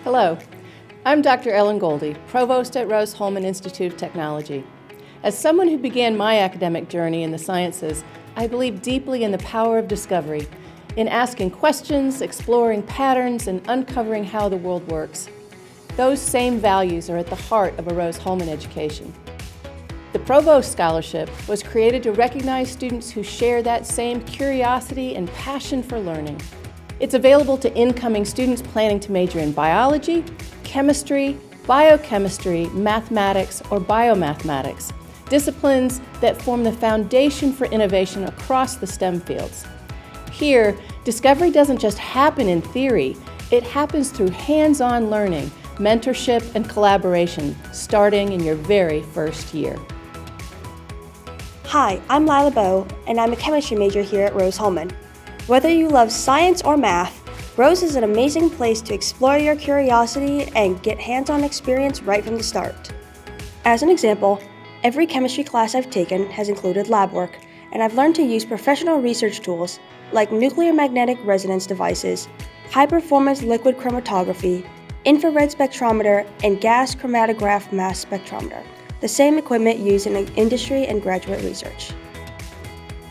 Hello, I'm Dr. Ellen Goldie, Provost at Rose-Hulman Institute of Technology. As someone who began my academic journey in the sciences, I believe deeply in the power of discovery, in asking questions, exploring patterns, and uncovering how the world works. Those same values are at the heart of a Rose-Hulman education. The Provost Scholarship was created to recognize students who share that same curiosity and passion for learning. It's available to incoming students planning to major in biology, chemistry, biochemistry, mathematics, or biomathematics, disciplines that form the foundation for innovation across the STEM fields. Here, discovery doesn't just happen in theory, it happens through hands-on learning, mentorship, and collaboration, starting in your very first year. Hi, I'm Lila Bowe, and I'm a chemistry major here at Rose-Hulman. Whether you love science or math, Rose is an amazing place to explore your curiosity and get hands-on experience right from the start. As an example, every chemistry class I've taken has included lab work, and I've learned to use professional research tools like nuclear magnetic resonance devices, high-performance liquid chromatography, infrared spectrometer, and gas chromatograph mass spectrometer, the same equipment used in industry and graduate research.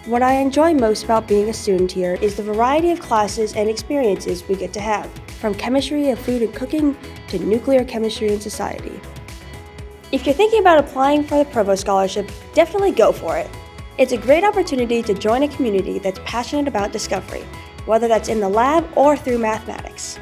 What I enjoy most about being a student here is the variety of classes and experiences we get to have, from chemistry of food and cooking to nuclear chemistry and society. If you're thinking about applying for the Provost Scholarship, definitely go for it. It's a great opportunity to join a community that's passionate about discovery, whether that's in the lab or through mathematics.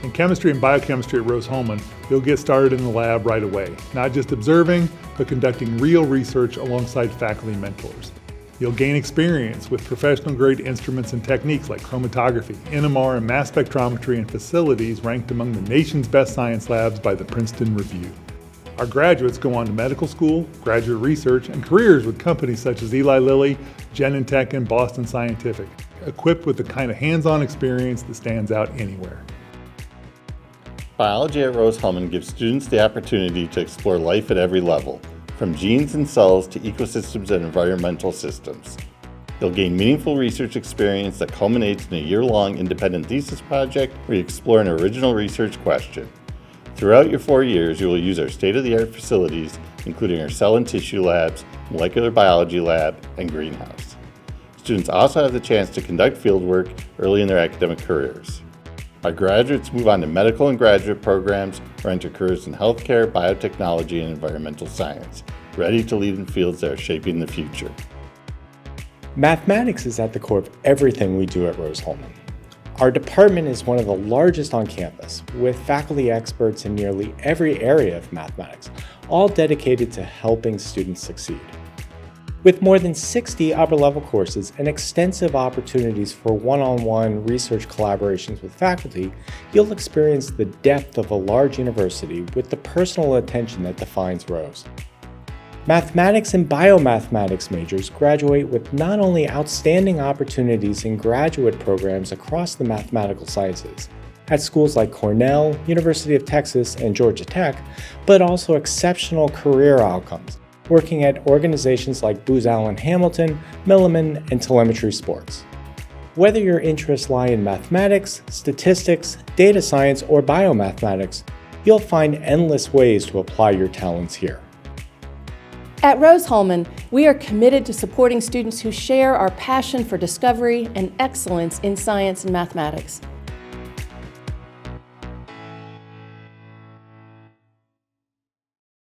In chemistry and biochemistry at Rose-Hulman, you'll get started in the lab right away, not just observing, but conducting real research alongside faculty mentors. You'll gain experience with professional-grade instruments and techniques like chromatography, NMR, and mass spectrometry in facilities ranked among the nation's best science labs by the Princeton Review. Our graduates go on to medical school, graduate research, and careers with companies such as Eli Lilly, Genentech, and Boston Scientific, equipped with the kind of hands-on experience that stands out anywhere. Biology at Rose-Hulman gives students the opportunity to explore life at every level, from genes and cells to ecosystems and environmental systems. You'll gain meaningful research experience that culminates in a year-long independent thesis project where you explore an original research question. Throughout your 4 years, you will use our state-of-the-art facilities, including our cell and tissue labs, molecular biology lab, and greenhouse. Students also have the chance to conduct fieldwork early in their academic careers. Our graduates move on to medical and graduate programs or enter careers in healthcare, biotechnology, and environmental science, ready to lead in fields that are shaping the future. Mathematics is at the core of everything we do at Rose-Hulman. Our department is one of the largest on campus, with faculty experts in nearly every area of mathematics, all dedicated to helping students succeed. With more than 60 upper-level courses and extensive opportunities for one-on-one research collaborations with faculty, you'll experience the depth of a large university with the personal attention that defines Rose. Mathematics and biomathematics majors graduate with not only outstanding opportunities in graduate programs across the mathematical sciences, at schools like Cornell, University of Texas, and Georgia Tech, but also exceptional career outcomes, working at organizations like Booz Allen Hamilton, Milliman, and Telemetry Sports. Whether your interests lie in mathematics, statistics, data science, or biomathematics, you'll find endless ways to apply your talents here. At Rose-Hulman, we are committed to supporting students who share our passion for discovery and excellence in science and mathematics.